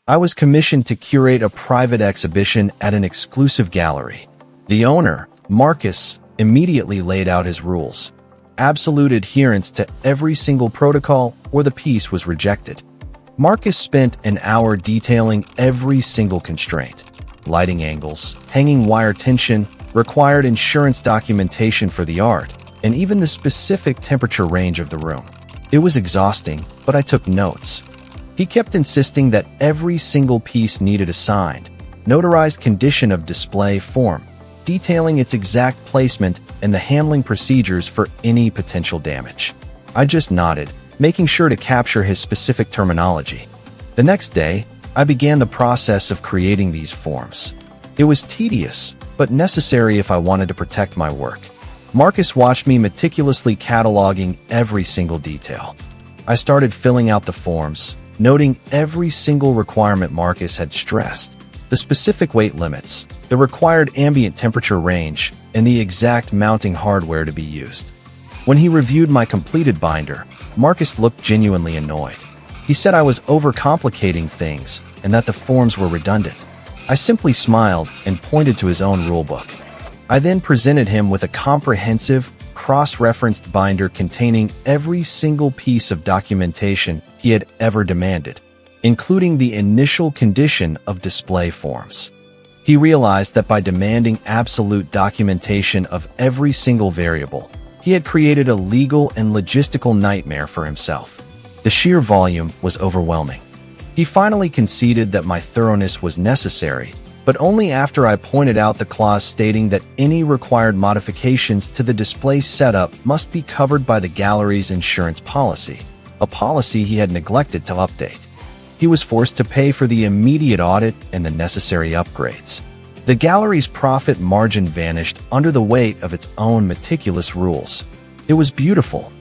I was commissioned to curate a private exhibition at an exclusive gallery. The owner, Marcus, immediately laid out his rules. Absolute adherence to every single protocol or the piece was rejected. Marcus spent an hour detailing every single constraint. Lighting angles, hanging wire tension, required insurance documentation for the art, and even the specific temperature range of the room. It was exhausting, but I took notes. He kept insisting that every single piece needed a signed, notarized condition of display form, detailing its exact placement and the handling procedures for any potential damage. I just nodded, making sure to capture his specific terminology. The next day, I began the process of creating these forms. It was tedious, but necessary if I wanted to protect my work. Marcus watched me meticulously cataloging every single detail. I started filling out the forms, noting every single requirement Marcus had stressed: the specific weight limits, the required ambient temperature range, and the exact mounting hardware to be used. When he reviewed my completed binder, Marcus looked genuinely annoyed. He said I was overcomplicating things and that the forms were redundant. I simply smiled and pointed to his own rulebook. I then presented him with a comprehensive, cross-referenced binder containing every single piece of documentation he had ever demanded, including the initial condition of display forms. He realized that by demanding absolute documentation of every single variable, he had created a legal and logistical nightmare for himself. The sheer volume was overwhelming. He finally conceded that my thoroughness was necessary, but only after I pointed out the clause stating that any required modifications to the display setup must be covered by the gallery's insurance policy, a policy he had neglected to update. He was forced to pay for the immediate audit and the necessary upgrades. The gallery's profit margin vanished under the weight of its own meticulous rules. It was beautiful,